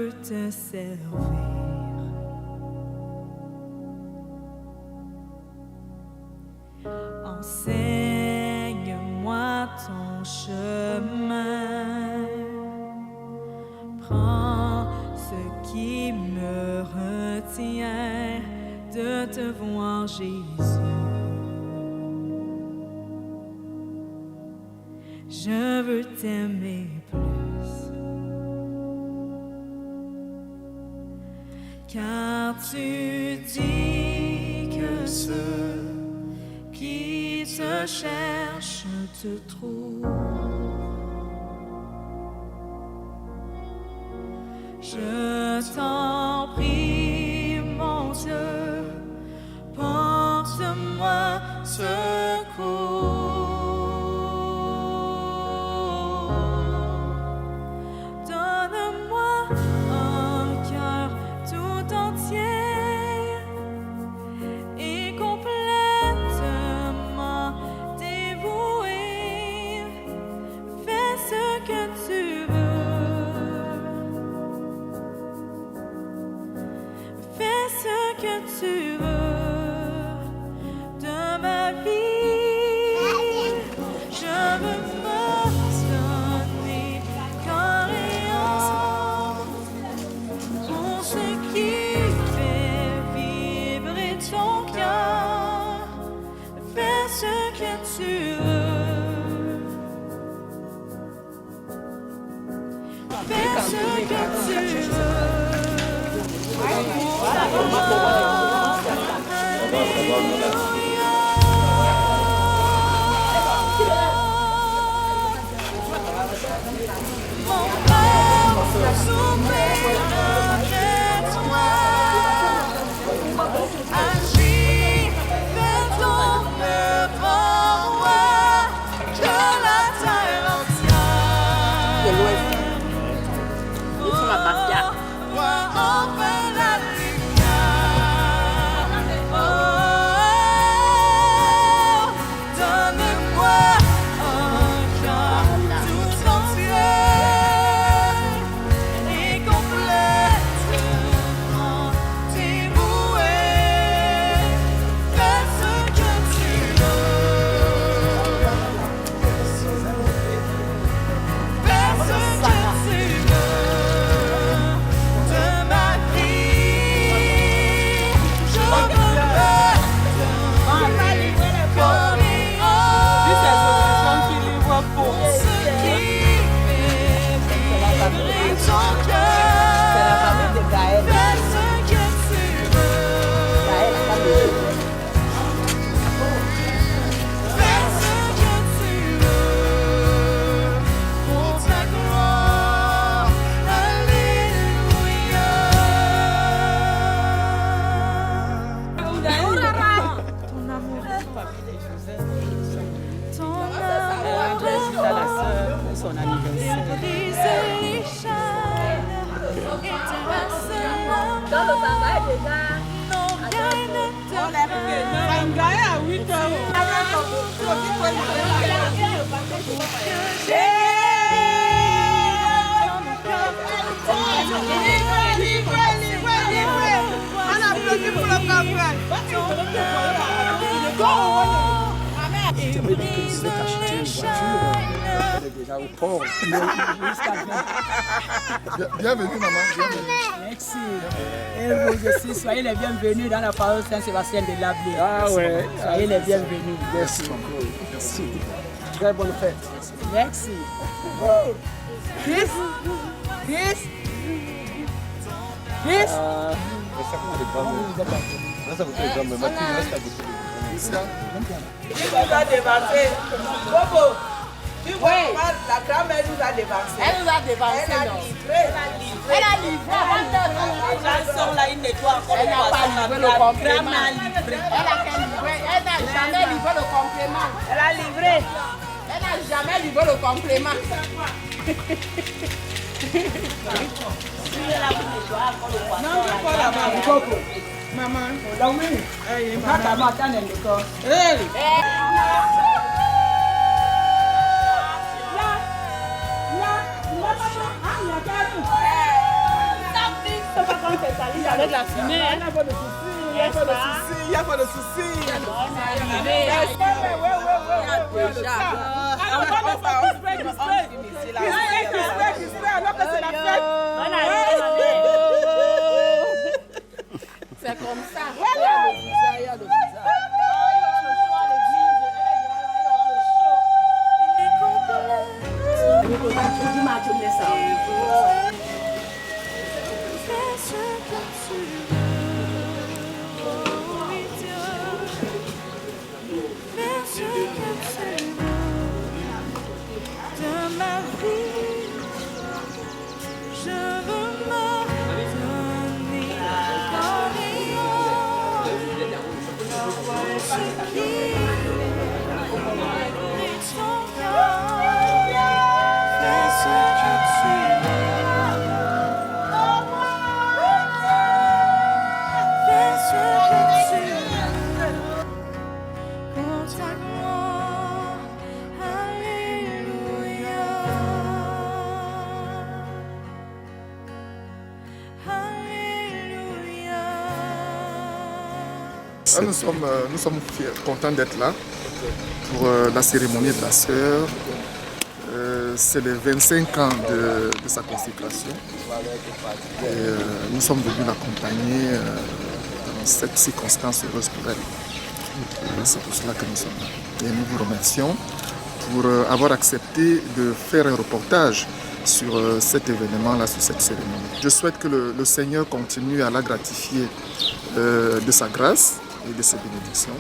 veux te servir. Enseigne-moi ton chemin. Prends ce qui me retient de te voir, Jésus. Je veux t'aimer plus, car tu dis que ceux qui te cherchent te trouvent. Je t'en prie, mon Dieu, porte-moi secours. Donne-moi un cœur tout entier et complètement dévoué. Fais ce que tu veux. Fais ce que tu veux de ma vie. Je veux me donner corps et âme pour ce qui fait vibrer ton cœur. Fais ce que tu veux. Fais ce que tu veux. Mon Père, souffle avec toi. Agis, fais ton œuvre en moi, que la terre entière voit enfin la lumière. Oh, donne-moi un cœur tout entier et complètement dévoué. Fais ce que tu veux. Fais ce que tu veux de ma vie. Je veux me donner corps et âme pour ce qui fait vibrer ton cœur. Fais ce que tu veux. Fais ce que tu veux pour ta gloire. Alléluia. Ton amour. Ton amour. Son anniversaire. Brise les chaînes et te Dans le travail déjà. non, rien ne te Sangaï à 8 heures. On applaudit pour le campagne. et brise les chaînes. Elle est déjà au port. Bienvenue, maman. Bienvenue. Merci. Et vous aussi, soyez les bienvenus dans la paroisse Saint-Sébastien de Lablé. Ah ouais. Soyez les bienvenus. Merci beaucoup. Merci. Très bonne fête. Merci. Chris? Chris? Chris? Tu nous as dévancé. Bobo, tu vois, la grand-mère nous a dévancé. Elle nous a dévancé, Elle a non? livré. Elle a livré. Les gens sont là, ils nettoient encore. Elle n'a pas livré le complément. Grand-mère a livré. Elle a qu'à livrer. Elle n'a jamais livré le complément. Elle a livré. Elle n'a jamais livré le complément. Non, je pas là-bas. Maman. Là, oui. Maman, attends, elle est d'accord. c'est salé avec la fumée. Il n'y a pas de souci, il n'y a pas de souci, il n'y a pas de souci. C'est comme ça. Nous sommes contents d'être là pour la cérémonie de la sœur. C'est les 25 ans de sa consécration. Et, nous sommes venus l'accompagner dans cette circonstance heureuse pour elle. C'est pour cela que nous sommes là. Et nous vous remercions pour avoir accepté de faire un reportage sur cet événement-là, sur cette cérémonie. Je souhaite que le Seigneur continue à la gratifier de sa grâce et de ses bénédictions,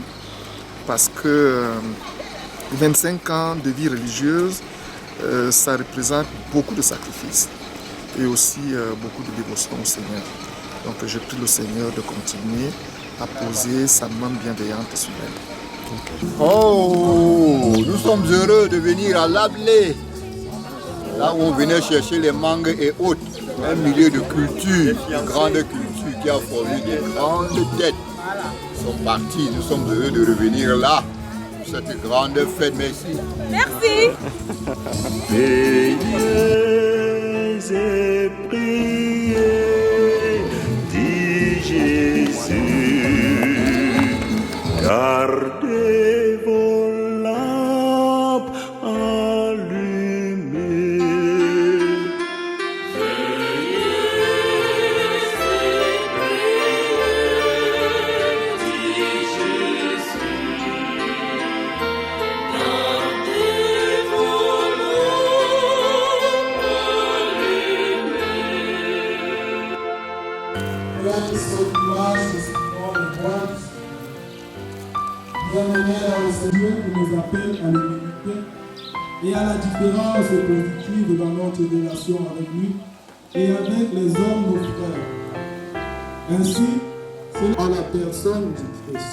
parce que 25 ans de vie religieuse, ça représente beaucoup de sacrifices et aussi beaucoup de dévotion au Seigneur. Donc je prie le Seigneur de continuer à poser sa main bienveillante sur elle. Oh, nous sommes heureux de venir à Lablé, là où on venait chercher les mangues et autres. Un milieu de culture, de grande culture qui a formé des grandes têtes. Ils sont partis, nous sommes heureux de revenir là pour cette grande fête. Merci. Merci. Veillez et priez, dit Jésus, gardez vos lampes allumées. Au Seigneur qui nous appelle à l'humilité et à la différence positive dans notre relation avec lui et avec les hommes, nos frères. Ainsi, c'est à la personne du Christ.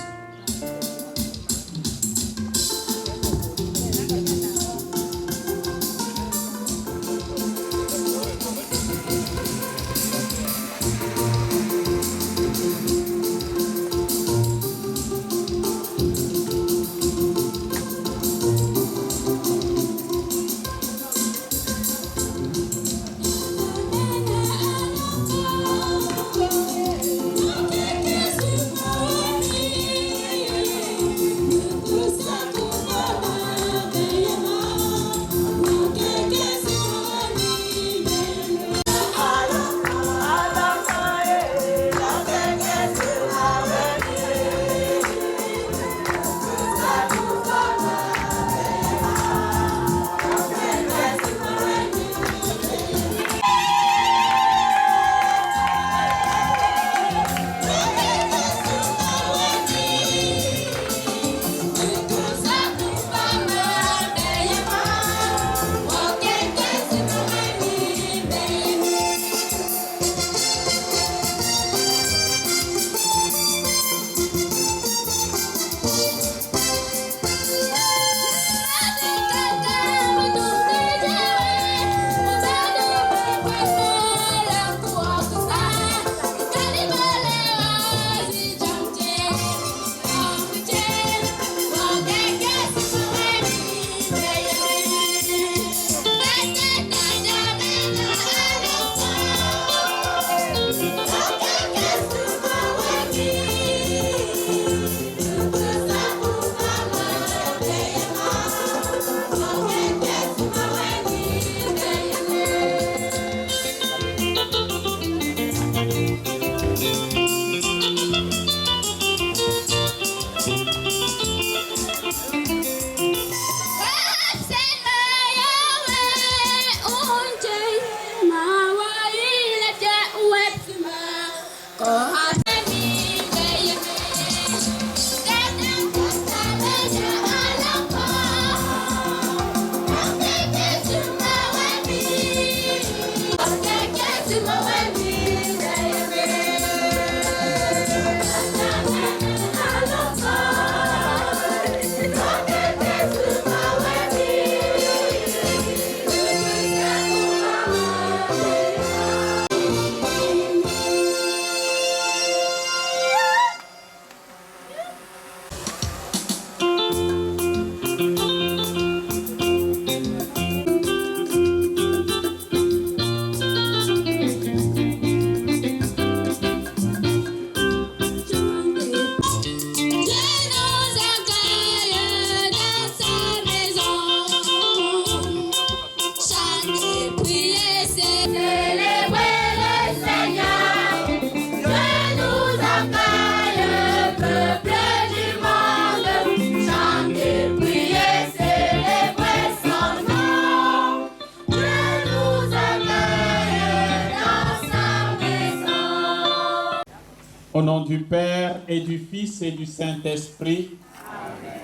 Au nom du Père et du Fils et du Saint-Esprit. Amen.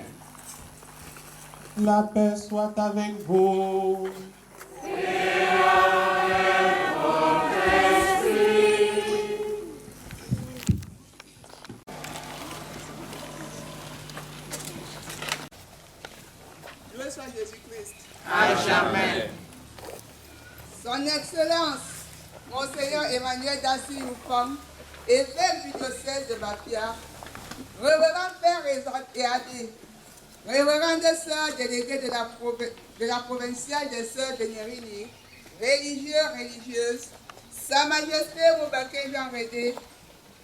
La paix soit avec vous. Et avec votre esprit. Loué soit Jésus-Christ. À jamais. Son Excellence, Monseigneur Emmanuel Dassi Oufang, évêque du diocèse de Bafia, révérend Père et Abbé, révérende sœurs déléguées de la provinciale des sœurs de Nérini, religieux, religieuses, Sa Majesté Moubaké Jean Rédé,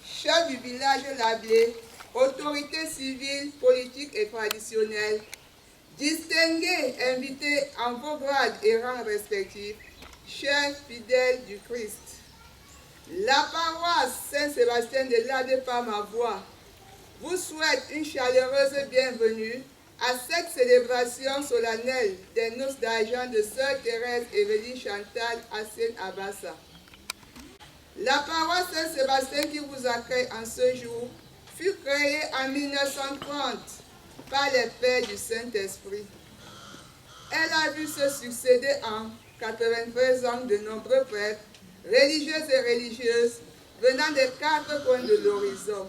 chef du village Lablé, autorités civiles, politiques et traditionnelles, distingués, invités en vos grades et rangs respectifs, chers fidèles du Christ. La paroisse Saint-Sébastien de Lablé par ma voix vous souhaite une chaleureuse bienvenue à cette célébration solennelle des noces d'argent de Sœur Thérèse Evelyne Chantal Hassen Abassa. La paroisse Saint-Sébastien qui vous accueille en ce jour fut créée en 1930 par les Pères du Saint-Esprit. Elle a vu se succéder en 93 ans de nombreux prêtres, religieuses et religieuses, venant des 4 coins de l'horizon.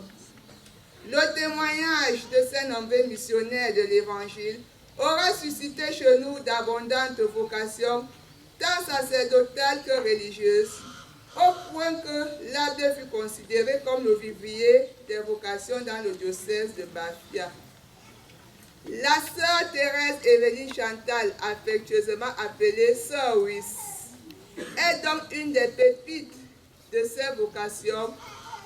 Le témoignage de ces nombreux missionnaires de l'Évangile aura suscité chez nous d'abondantes vocations, tant sacerdotales que religieuses, au point que l'Abbé fut considéré comme le vivier des vocations dans le diocèse de Bafia. La sœur Thérèse Evelyne Chantal, affectueusement appelée Sœur Wyss, est donc une des pépites de ces vocations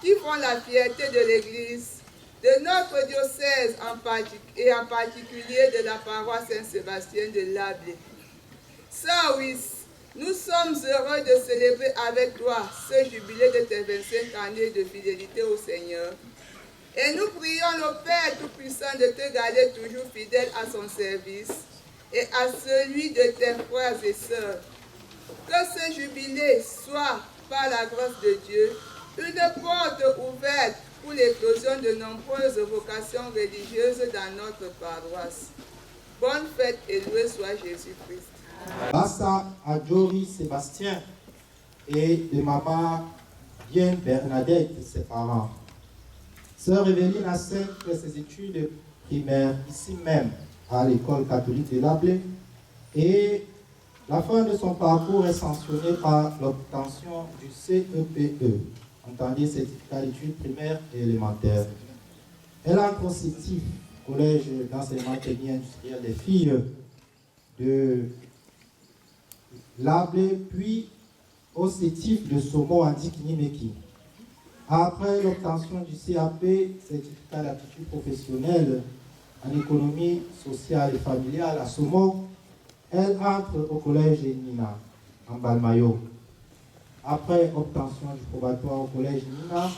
qui font la fierté de l'Église, de notre diocèse et en particulier de la paroisse Saint-Sébastien de Lablé. Sœur Wyss, nous sommes heureux de célébrer avec toi ce jubilé de tes 25 années de fidélité au Seigneur. Et nous prions le Père Tout-Puissant de te garder toujours fidèle à son service et à celui de tes frères et sœurs. Que ce jubilé soit, par la grâce de Dieu, une porte ouverte pour l'éclosion de nombreuses vocations religieuses dans notre paroisse. Bonne fête et loué soit Jésus-Christ. Grâce à Jory Sébastien et de maman Bien Bernadette, ses parents. Sœur Evelyne Hassen fait ses études primaires ici même à l'école catholique de Lablé et la fin de son parcours est sanctionnée par l'obtention du CEPE, entendez certificat d'études primaires et élémentaires. Elle entre au CETIF, collège d'enseignement technique industriel des filles de Lablé, puis au CETIF de Somo Andikinimeki. Après l'obtention du CAP, certificat d'aptitude professionnelle en économie sociale et familiale à Somo, elle entre au collège Nina, en Balmayo. Après obtention du probatoire au collège Nina,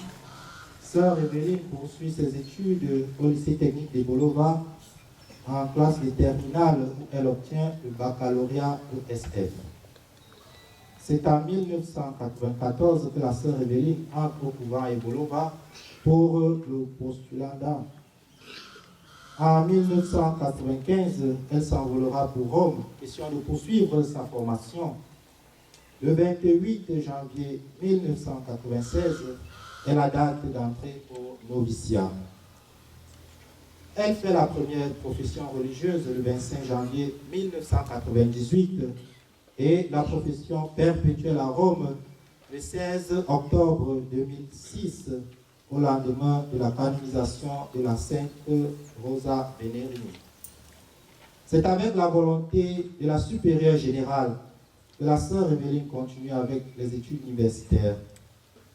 Sœur Evelyne poursuit ses études au lycée technique de Bolova en classe de terminale où elle obtient le baccalauréat ESF. C'est en 1994 que la sœur Evelyne entre au couvent à Bolova pour le postulat. En 1995, elle s'envolera pour Rome, question de poursuivre sa formation. Le 28 janvier 1996 est la date d'entrée au noviciat. Elle fait la première profession religieuse le 25 janvier 1998 et la profession perpétuelle à Rome le 16 octobre 2006 au lendemain de la canonisation de la Sainte Rosa Venerini. C'est avec la volonté de la supérieure générale que la sœur Evelyne continue avec les études universitaires.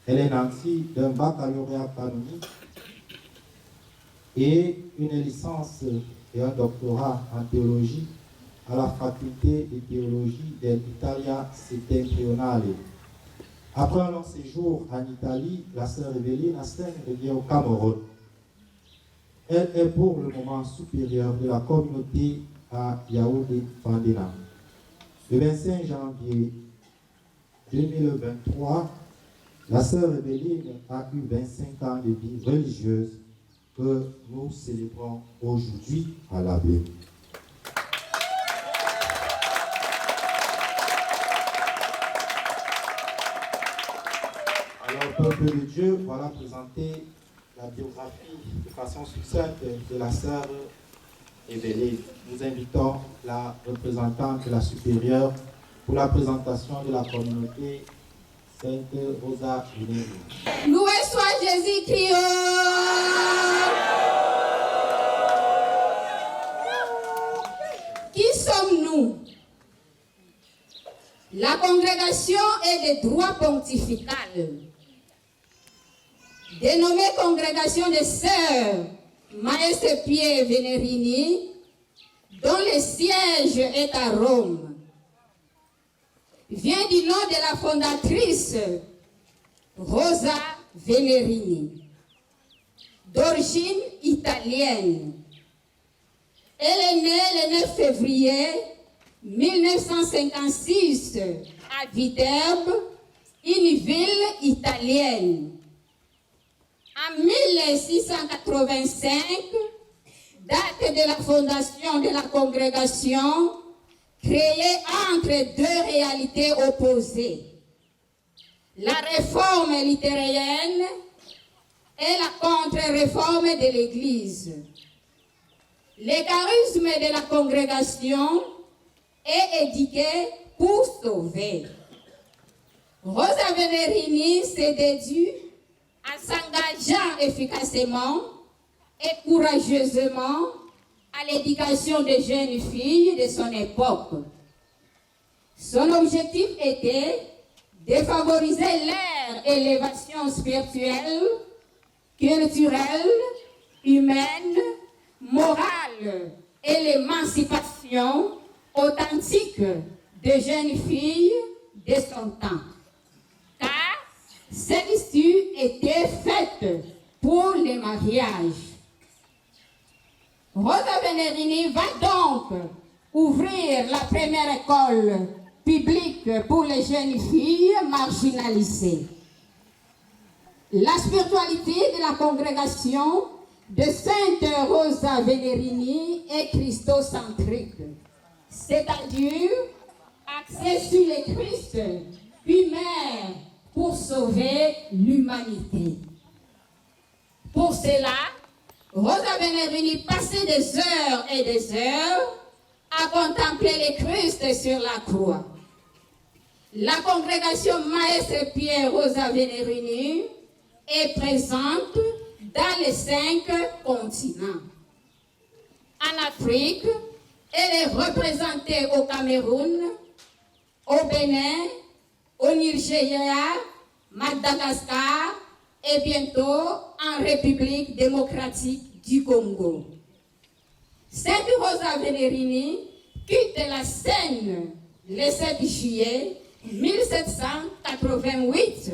Elle est nantie d'un baccalauréat canonique et une licence et un doctorat en théologie à la faculté de théologie dell'Italia Settentrionale. Après un long séjour en Italie, la sœur Evelyne Hassen revient au Cameroun. Elle est pour le moment supérieure de la communauté à Yaoundé-Fandena. Le 25 janvier 2023, La sœur Evelyne a eu 25 ans de vie religieuse que nous célébrons aujourd'hui à l'Ablé. Alors, peuple de Dieu, voilà présenter la biographie de façon succincte de la sœur Evelyne. Nous invitons la représentante de la supérieure pour la présentation de la communauté Sainte Rosa Vénérie. Loué soit Jésus-Christ. Qui sommes-nous? La congrégation est des droits pontificales, dénommée Congrégation des Sœurs Maestre Pierre Venerini, dont le siège est à Rome, vient du nom de la fondatrice Rosa Venerini, d'origine italienne. Elle est née le 9 février 1956 à Viterbo, une ville italienne. En 1685, date de la fondation de la congrégation, créée entre deux réalités opposées, la réforme luthérienne et la contre-réforme de l'Église. Le charisme de la congrégation est éduqué pour sauver. Rosa Venerini s'est dédiée en s'engageant efficacement et courageusement à l'éducation des jeunes filles de son époque. Son objectif était de favoriser leur élévation spirituelle, culturelle, humaine, morale et l'émancipation authentique des jeunes filles de son temps. Car celle-ci était faite pour le mariage. Rosa Venerini va donc ouvrir la première école publique pour les jeunes filles marginalisées. La spiritualité de la congrégation de Sainte Rosa Venerini est christocentrique, c'est-à-dire axée sur le Christ, puis mère pour sauver l'humanité. Pour cela, Rosa Venerini passait des heures et des heures à contempler le Christ sur la croix. La congrégation Maestre Pierre Rosa Venerini est présente dans les 5 continents. En Afrique, elle est représentée au Cameroun, au Bénin, au Nigeria, Madagascar et bientôt en République démocratique du Congo. Sainte Rosa Venerini quitte la scène le 7 juillet 1788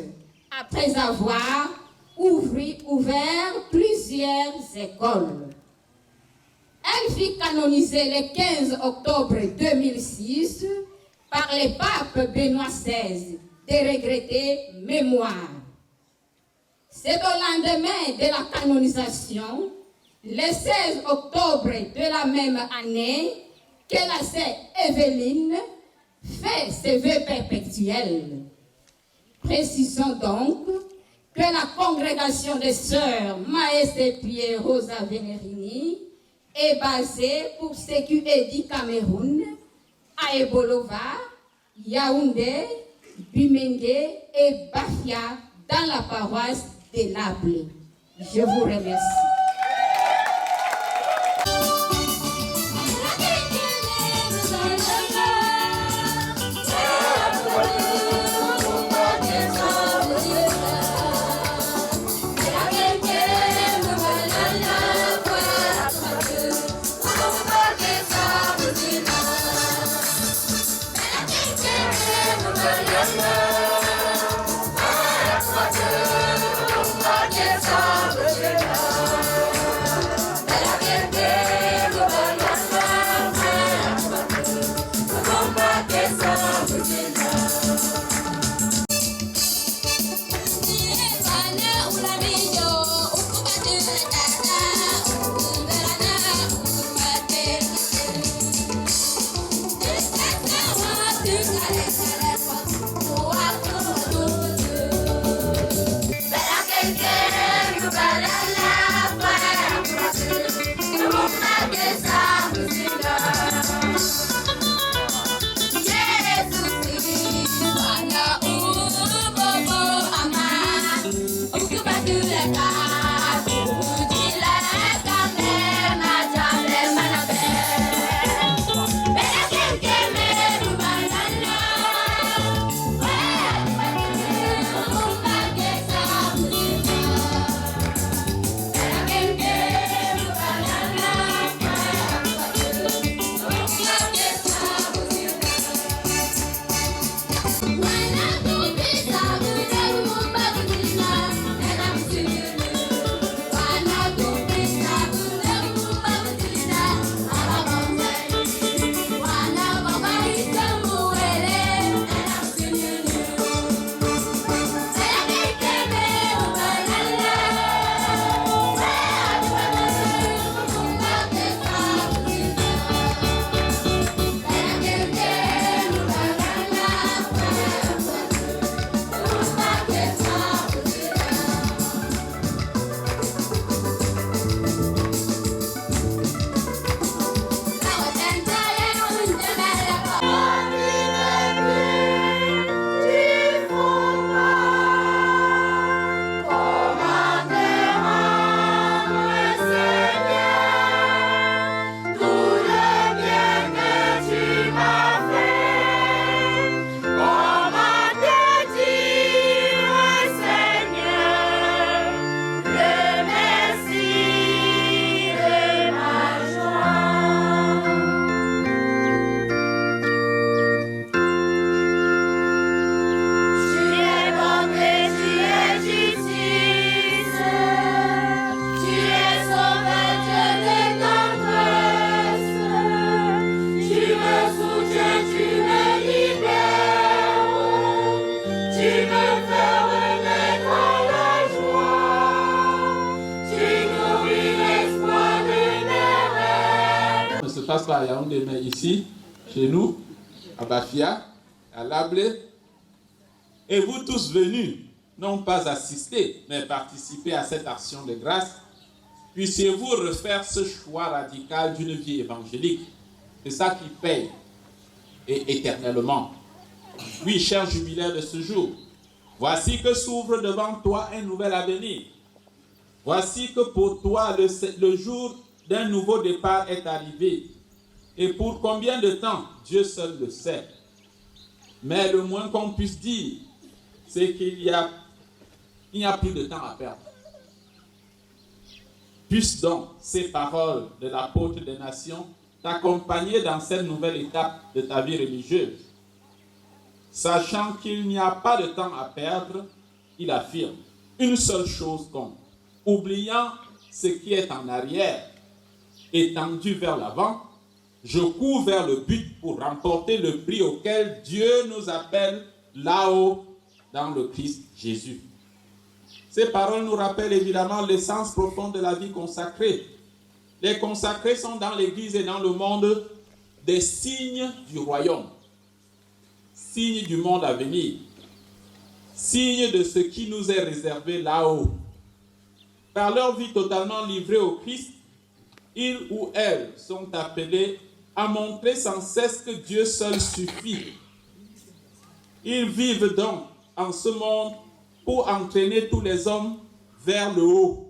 après avoir ouvert plusieurs écoles. Elle fut canonisée le 15 octobre 2006 par le pape Benoît XVI de regrettée mémoire. C'est au lendemain de la canonisation, le 16 octobre de la même année, que la sœur Evelyne fait ses vœux perpétuels. Précisons donc que la congrégation des sœurs Maestre Pierre Rosa Venerini est basée pour ce qui est du Cameroun, à Ebolova, Yaoundé, Bimenge et Bafia dans la paroisse de l'Ablé. Je vous remercie. Yes, passe par Yaoundé, mais ici, chez nous, à Bafia, à Lablé, et vous tous venus, non pas assister, mais participer à cette action de grâce, puissiez-vous refaire ce choix radical d'une vie évangélique. C'est ça qui paye, et éternellement. Oui, cher jubilaire de ce jour, voici que s'ouvre devant toi un nouvel avenir. Voici que pour toi, le jour d'un nouveau départ est arrivé. Et pour combien de temps, Dieu seul le sait. Mais le moins qu'on puisse dire, c'est qu'il n'y a plus de temps à perdre. Puissent donc ces paroles de l'apôtre des nations t'accompagner dans cette nouvelle étape de ta vie religieuse. Sachant qu'il n'y a pas de temps à perdre, il affirme, une seule chose compte. Oubliant ce qui est en arrière, étendu vers l'avant, je cours vers le but pour remporter le prix auquel Dieu nous appelle là-haut dans le Christ Jésus. Ces paroles nous rappellent évidemment l'essence profonde de la vie consacrée. Les consacrés sont dans l'Église et dans le monde des signes du royaume, signes du monde à venir, signes de ce qui nous est réservé là-haut. Par leur vie totalement livrée au Christ, ils ou elles sont appelés à montrer sans cesse que Dieu seul suffit. Ils vivent donc en ce monde pour entraîner tous les hommes vers le haut.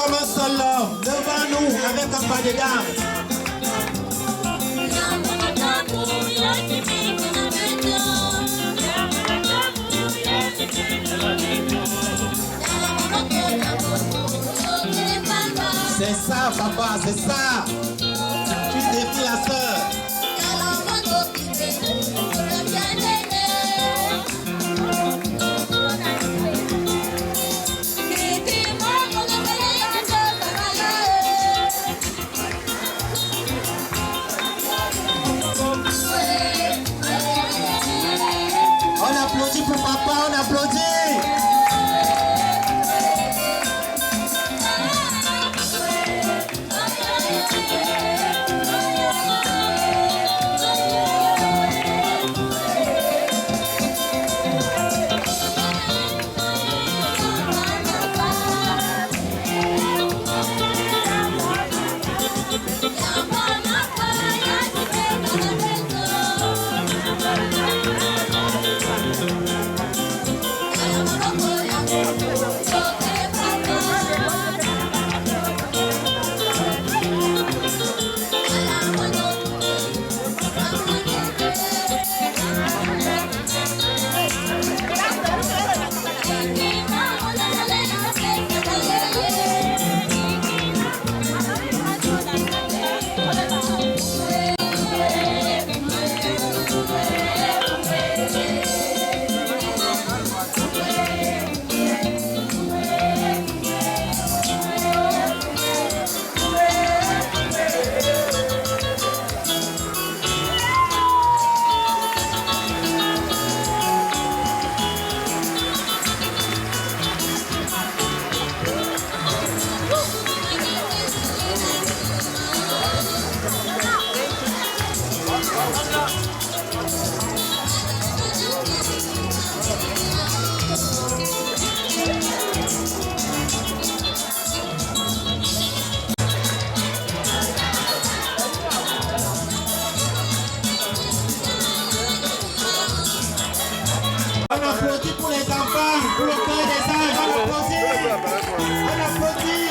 comme un seul homme, devant nous avec un pas de danse. C'est ça, papa, c'est ça. Tu défies la sœur. On applaudit pour papa, on applaudit. On applaudit pour les enfants, pour le cœur des âges, on applaudit. On applaudit.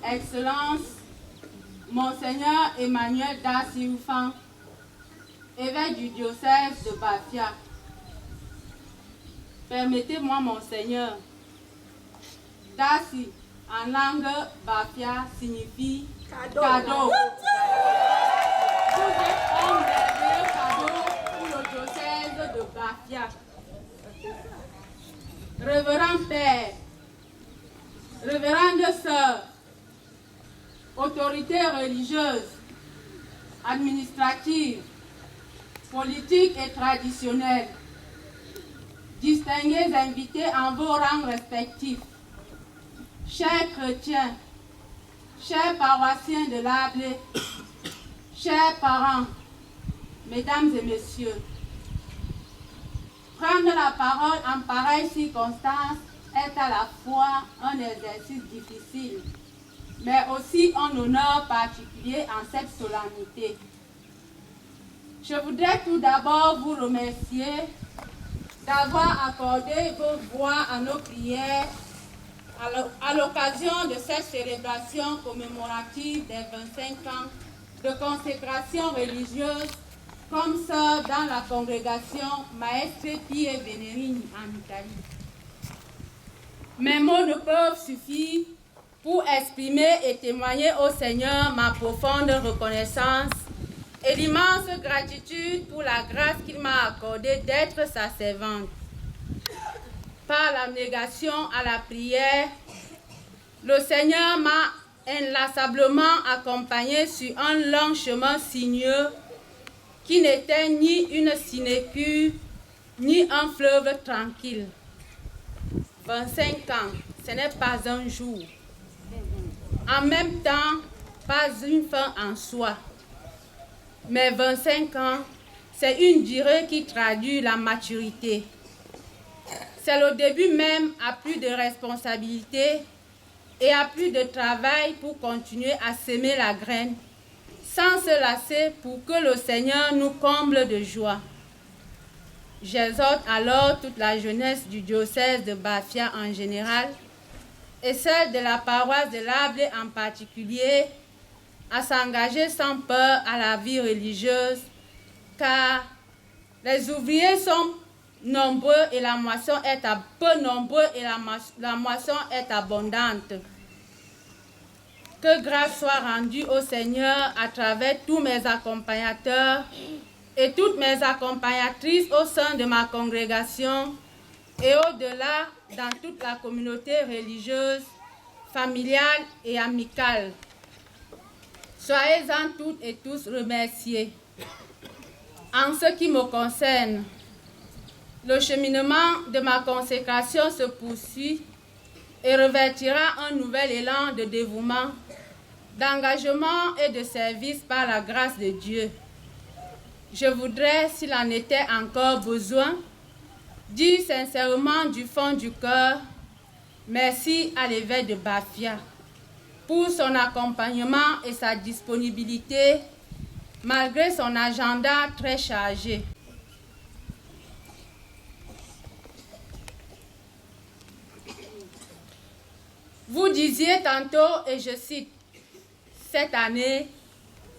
Excellence, Monseigneur Emmanuel Da Siroufan, évêque du diocèse de Bafia. Permettez-moi, Monseigneur, Dasi en langue Bafia signifie cadeau. Vous êtes un merveilleux cadeau pour le diocèse de Bafia. Révérend Père, révérende sœur, autorités religieuses, administratives, politiques et traditionnelles, distingués invités en vos rangs respectifs, chers chrétiens, chers paroissiens de l'Ablé, chers parents, Mesdames et messieurs, prendre la parole en pareille circonstance est à la fois un exercice difficile, mais aussi un honneur particulier en cette solennité. Je voudrais tout d'abord vous remercier d'avoir accordé vos voix à nos prières à l'occasion de cette célébration commémorative des 25 ans de consécration religieuse comme ça dans la congrégation Maestre Pie Venerini en Italie. Mes mots ne peuvent suffire pour exprimer et témoigner au Seigneur ma profonde reconnaissance et l'immense gratitude pour la grâce qu'il m'a accordée d'être sa servante. Par l'abnégation à la prière, le Seigneur m'a inlassablement accompagné sur un long chemin sinueux qui n'était ni une sinécure, ni un fleuve tranquille. 25 ans, ce n'est pas un jour. En même temps, pas une fin en soi. Mais 25 ans, c'est une durée qui traduit la maturité. C'est le début même à plus de responsabilités et à plus de travail pour continuer à s'aimer la graine, sans se lasser pour que le Seigneur nous comble de joie. J'exhorte alors toute la jeunesse du diocèse de Bafia en général et celle de la paroisse de l'Ablé en particulier à s'engager sans peur à la vie religieuse, car les ouvriers sont nombreux et la moisson est peu nombreux et la moisson est abondante. Que grâce soit rendue au Seigneur à travers tous mes accompagnateurs et toutes mes accompagnatrices au sein de ma congrégation et au-delà dans toute la communauté religieuse, familiale et amicale. Soyez-en toutes et tous remerciés. En ce qui me concerne, le cheminement de ma consécration se poursuit et revêtira un nouvel élan de dévouement, d'engagement et de service par la grâce de Dieu. Je voudrais, s'il en était encore besoin, dire sincèrement du fond du cœur, merci à l'évêque de Bafia pour son accompagnement et sa disponibilité malgré son agenda très chargé. Vous disiez tantôt, et je cite, « Cette année,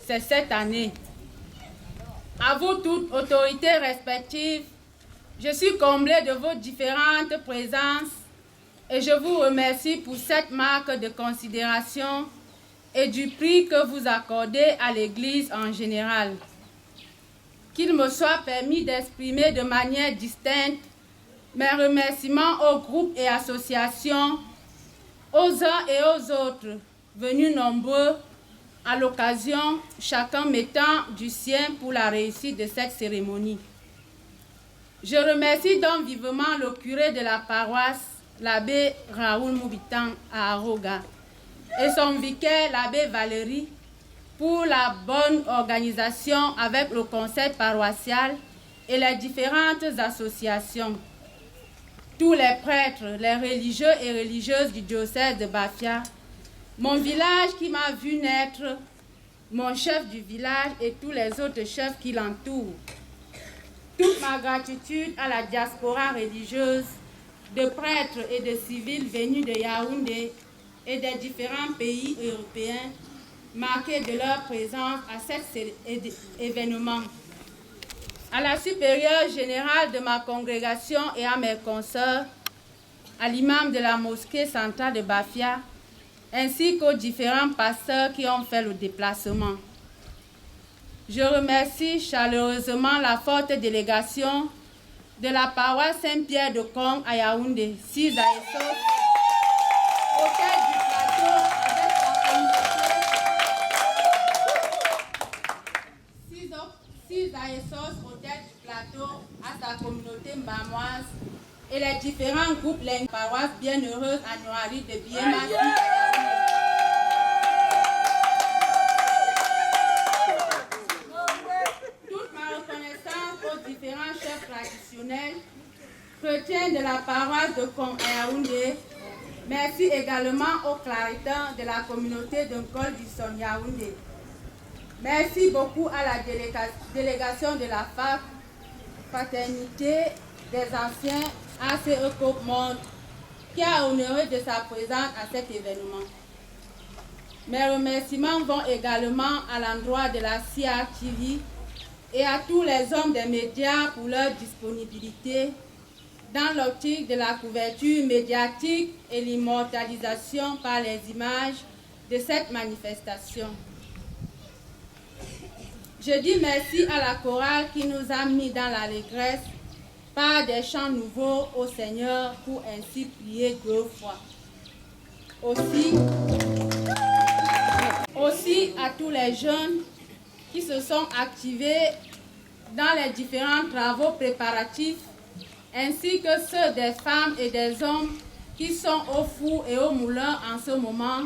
c'est cette année ». À vous toutes, autorités respectives, je suis comblée de vos différentes présences et je vous remercie pour cette marque de considération et du prix que vous accordez à l'Église en général. Qu'il me soit permis d'exprimer de manière distincte mes remerciements aux groupes et associations, aux uns et aux autres, venus nombreux à l'occasion, chacun mettant du sien pour la réussite de cette cérémonie. Je remercie donc vivement le curé de la paroisse, l'abbé Raoul Moubitan à Aroga, et son vicaire, l'abbé Valérie, pour la bonne organisation avec le conseil paroissial et les différentes associations. Tous les prêtres, les religieux et religieuses du diocèse de Bafia, mon village qui m'a vu naître, mon chef du village et tous les autres chefs qui l'entourent. Toute ma gratitude à la diaspora religieuse, de prêtres et de civils venus de Yaoundé et des différents pays européens, marqués de leur présence à cet événement. À la supérieure générale de ma congrégation et à mes consoeurs, à l'imam de la mosquée centrale de Bafia, ainsi qu'aux différents pasteurs qui ont fait le déplacement. Je remercie chaleureusement la forte délégation de la paroisse Saint-Pierre de Kong à Yaoundé, 6 à Essos, au tête du plateau avec sa communauté. 6 à Essos, au tête du plateau, à sa communauté mbamoise et les différents groupes linguistiques paroisses bienheureuses à Noiri de Biémaki à Yaoundé. différents chefs traditionnels, chrétiens de la paroisse de Kong à Yaoundé. Merci également aux claritans de la communauté de Nkol du Son Yaoundé. Merci beaucoup à la délégation de la FAC, Fraternité des Anciens ACE Coupe Monde, qui a honoré de sa présence à cet événement. Mes remerciements vont également à l'endroit de la CRTV et à tous les hommes des médias pour leur disponibilité dans l'optique de la couverture médiatique et l'immortalisation par les images de cette manifestation. Je dis merci à la chorale qui nous a mis dans l'allégresse par des chants nouveaux au Seigneur pour ainsi prier 2 fois. Aussi à tous les jeunes qui se sont activés dans les différents travaux préparatifs, ainsi que ceux des femmes et des hommes qui sont au four et au moulin en ce moment,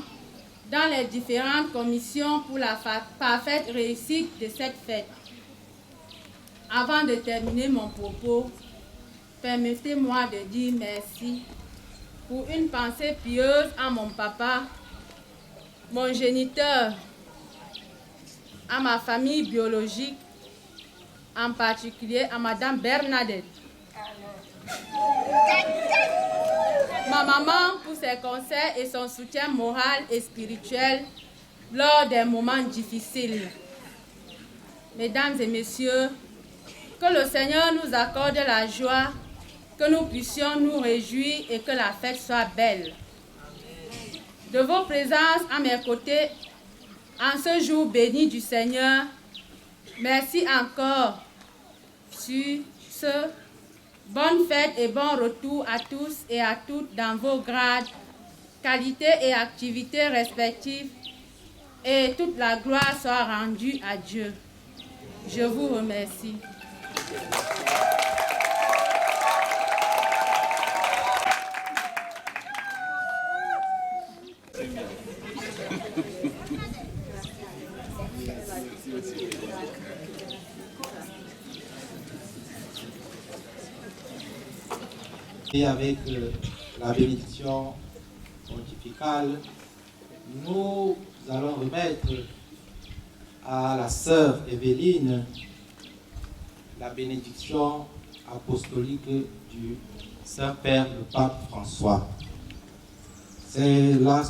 dans les différentes commissions pour la parfaite réussite de cette fête. Avant de terminer mon propos, permettez-moi de dire merci pour une pensée pieuse à mon papa, mon géniteur, à ma famille biologique, en particulier à Madame Bernadette. Ma maman pour ses conseils et son soutien moral et spirituel lors des moments difficiles. Mesdames et messieurs, que le Seigneur nous accorde la joie, que nous puissions nous réjouir et que la fête soit belle. De vos présences à mes côtés, en ce jour béni du Seigneur, merci encore sur ce. Bonne fête et bon retour à tous et à toutes dans vos grades, qualités et activités respectives, et toute la gloire soit rendue à Dieu. Je vous remercie. Et avec la bénédiction pontificale, nous allons remettre à la sœur Evelyne la bénédiction apostolique du Saint-Père le Pape François. Cela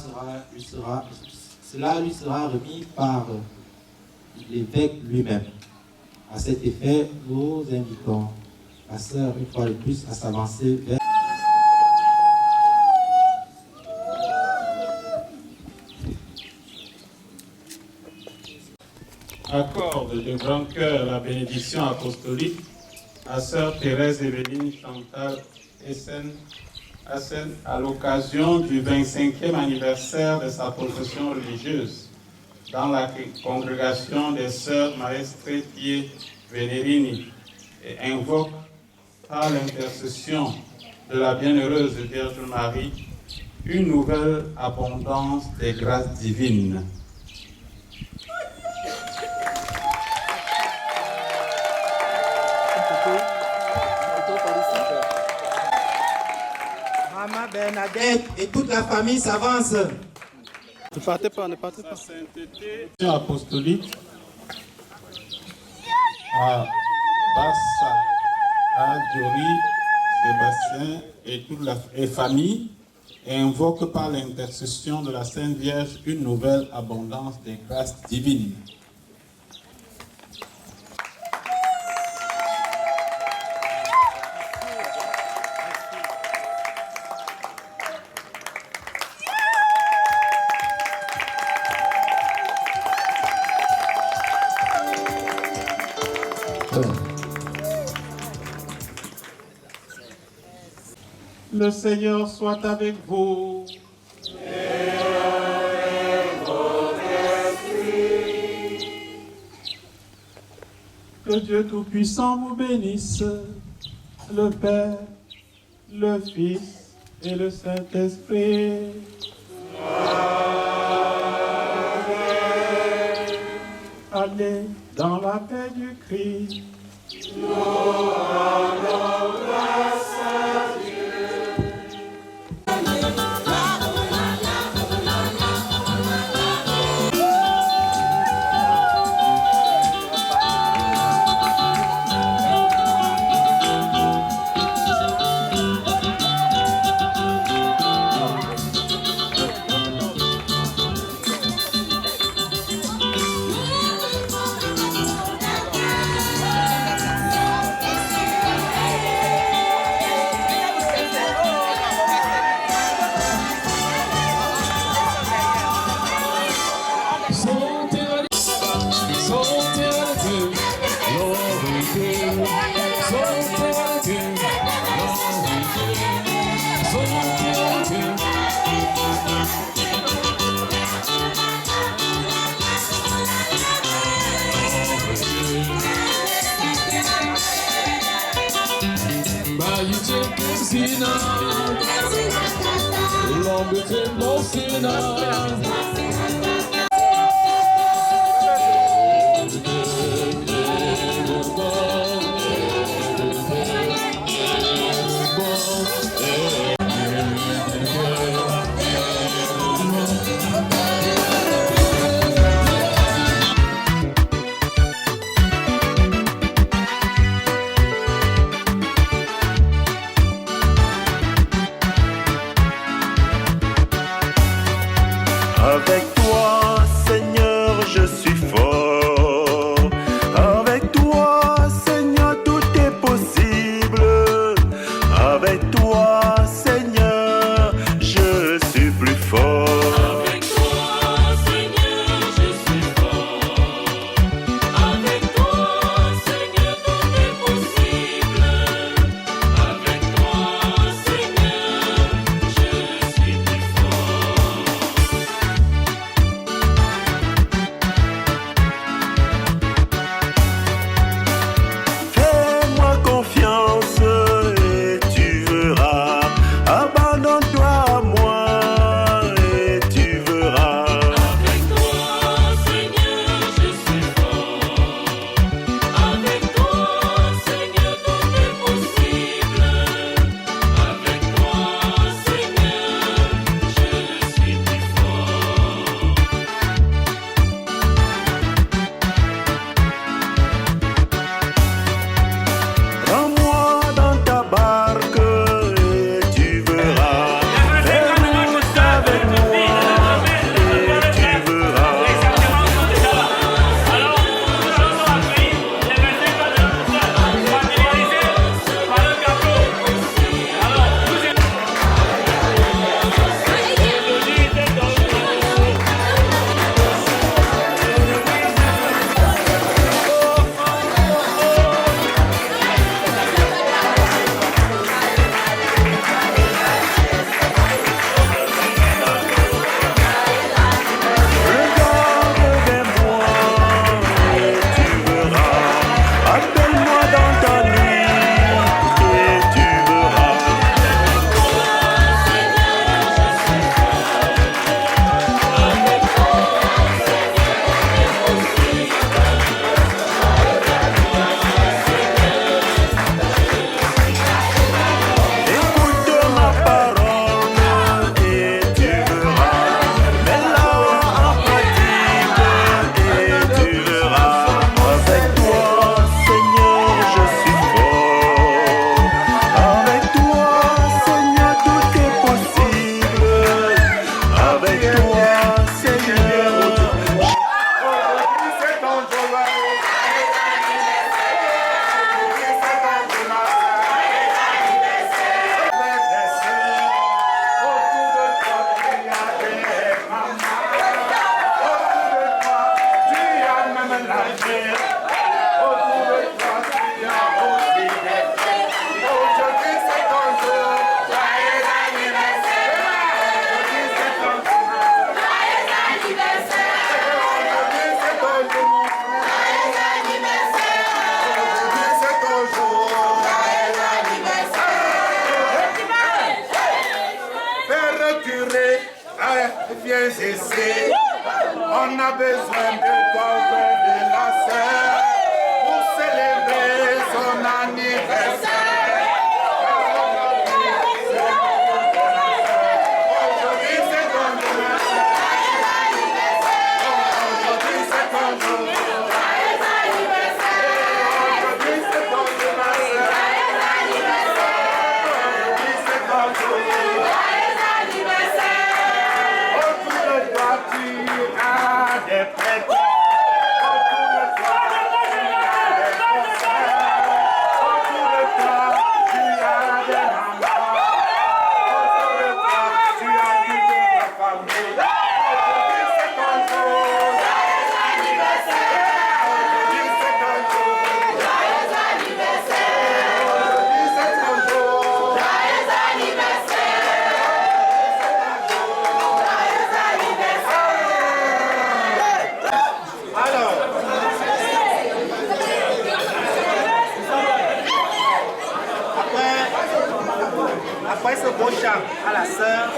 lui sera remis par l'évêque lui-même. À cet effet, nous invitons la sœur, une fois de plus, à s'avancer vers... Accorde de grand cœur la bénédiction apostolique à sœur Thérèse Evelyne Chantal Essen à l'occasion du 25e anniversaire de sa profession religieuse dans la congrégation des sœurs Maestre Pie Venerini et invoque par l'intercession de la bienheureuse Vierge Marie une nouvelle abondance des grâces divines. Maman Bernadette et toute la famille s'avance. Ne partez pas, ne partez pas. Sa sainteté apostolique à Bassa, à Diori, Sébastien et toute la famille, et invoque par l'intercession de la Sainte Vierge une nouvelle abondance des grâces divines. Le Seigneur soit avec vous. Et avec votre esprit. Que Dieu Tout-Puissant vous bénisse, le Père, le Fils et le Saint-Esprit. Allez dans la paix du Christ. Mosina, Lombe Mosina. Avec toi, Seigneur, je suis fort. Avec toi, Seigneur, tout est possible. Avec toi, Seigneur, je suis plus fort. Avec toi, Seigneur, je suis fort. Avec toi, Seigneur, tout est possible. Avec toi, Seigneur, je suis plus fort. Fais-moi confiance et tu verras. Abandonne-toi à moi et tu verras. Avec toi, Seigneur, je suis fort. Avec toi, Seigneur, tout est possible. Avec toi, Seigneur, je suis plus fort. Prends-moi dans ta barque et tu verras. Fais-nous avec moi et tu verras. Regarde vers moi et tu verras. Appelle-moi dans ta nuit et tu verras. Écoute ma parole et tu verras. Mets-la en pratique et tu verras. Avec toi, Seigneur, je suis fort. Avec toi, Seigneur, tout est possible. Avec toi, Seigneur, viens ici. On a besoin de toi, frère de la sœur, pour célébrer son anniversaire. Aujourd'hui c'est ton jour. Aujourd'hui c'est ton jour. Aujourd'hui c'est ton jour, ma sœur. Aujourd'hui c'est ton jour. Autour de toi tu as des prêtres. envoyer ce beau chant à la sœur.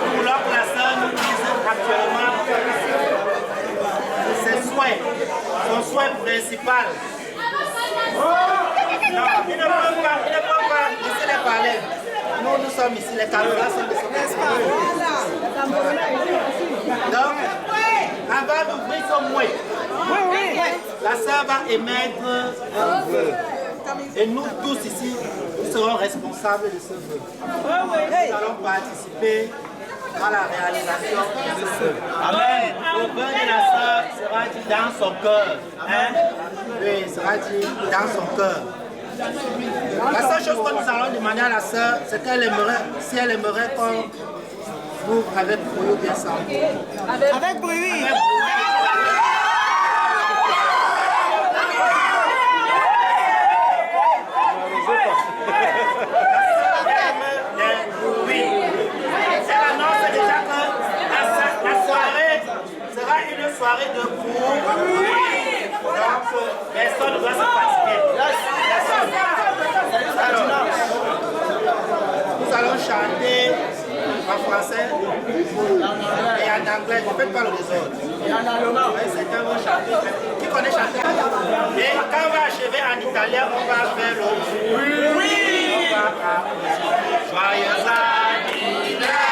Pour que la sœur nous dise actuellement ses souhaits, son souhait principal. Non, il ne peut pas laisser les parler. Nous sommes ici, les caméras sont ici. Donc, avant d'ouvrir son mouet, la sœur va émettre un vœu. Et nous tous ici, nous serons responsables de ce vœu. Nous allons participer à la réalisation de ce vœu. Amen. Le vœu de la sœur sera dit dans son cœur. Hein? Oui, sera dit dans son cœur. La seule chose que nous allons demander à la sœur, c'est qu'elle aimerait, si elle aimerait qu'on vous avec bruit ou bien sans bruit. Avec bruit. Oui. Elle annonce déjà que la soirée sera une soirée de bruit. Donc, personne ne doit se fatiguer. Alors, nous allons chanter en français et en anglais. Ne faites pas le désordre. Et en allemand. Certains vont chanter. Qui connaît chanter? Et quand on va achever en italien, on va faire le oui. Oui. On va applaudir. Joyeux anniversaire.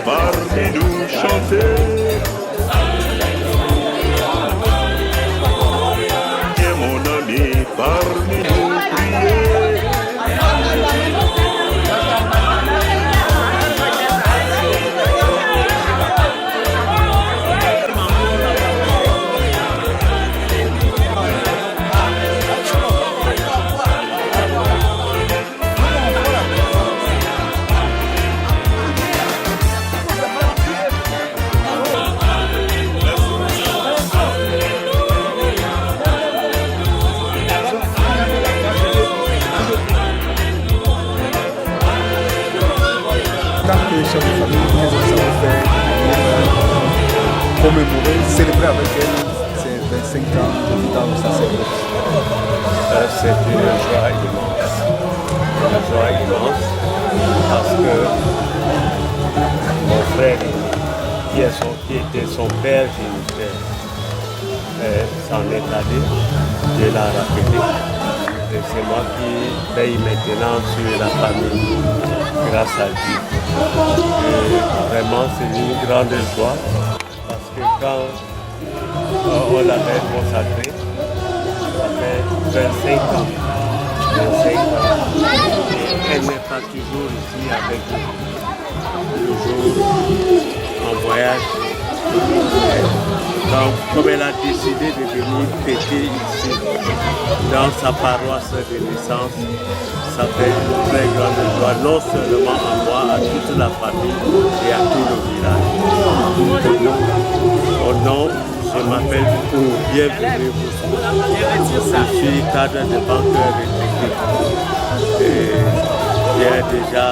Parmi nous chanter Et mon ami parmi nous prier. Chef de famille, ça nous fait commémorer, célébrer avec elle ces 25 ans dans sa sacerdoce. C'est une joie immense. Une joie immense parce que mon frère, qui était son père géniteur, s'en est allé, Dieu l'a rappelé. Et c'est moi qui paye maintenant sur la famille, grâce à Dieu. Et vraiment, c'est une grande joie parce que quand on l'avait consacrée, ça fait 25 ans. 25 ans. Et elle n'est pas toujours ici avec nous. Toujours en voyage. Donc, comme elle a décidé de venir fêter ici, dans sa paroisse de naissance, ça fait une très grande joie, non seulement à moi, à toute la famille et à tout le village. Au nom, je m'appelle Pour Bienvenue. Je suis cadre de banqueur retraité. Et j'ai déjà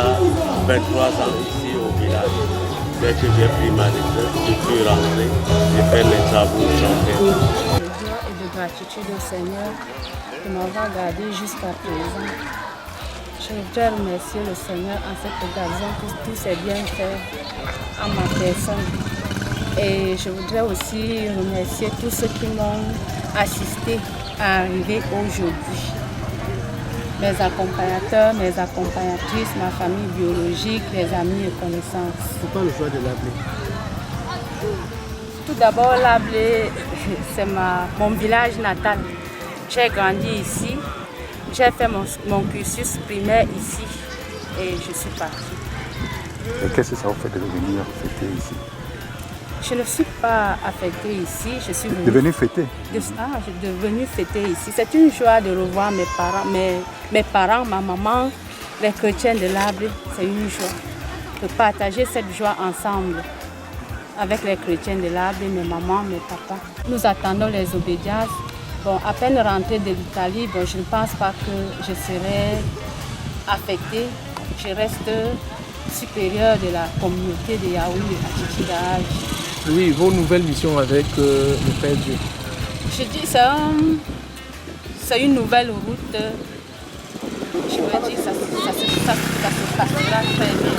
23 ans ici au village. Dès que j'ai pris ma retraite, je suis rentré, j'ai fait les travaux chantiers. De joie et de gratitude au Seigneur de m'avoir gardé jusqu'à présent. Je voudrais remercier le Seigneur en cette occasion pour tous ses bienfaits à ma personne. Et je voudrais aussi remercier tous ceux qui m'ont assisté à arriver aujourd'hui. Mes accompagnateurs, mes accompagnatrices, ma famille biologique, les amis et connaissances. Pourquoi le choix de l'Ablé? Tout d'abord, l'Ablé, c'est mon village natal. J'ai grandi ici, j'ai fait mon cursus primaire ici et je suis partie. Et qu'est-ce que ça vous fait de venir fêter ici? Je ne suis pas affectée ici, je suis venue... Devenue fêter? Je suis devenue fêter ici. C'est une joie de revoir mes parents, ma maman, les chrétiens de l'Ablé. C'est une joie de partager cette joie ensemble avec les chrétiens de l'Ablé, mes mamans, mes papas. Nous attendons les obédiences. Bon, à peine rentrée de l'Italie, bon, je ne pense pas que je serai affectée. Je reste supérieure de la communauté de Yaoundé à Tchitchidahaj. Oui, vos nouvelles missions avec le Père Dieu. Je dis c'est une nouvelle route. Je veux dire, ça se passera très bien.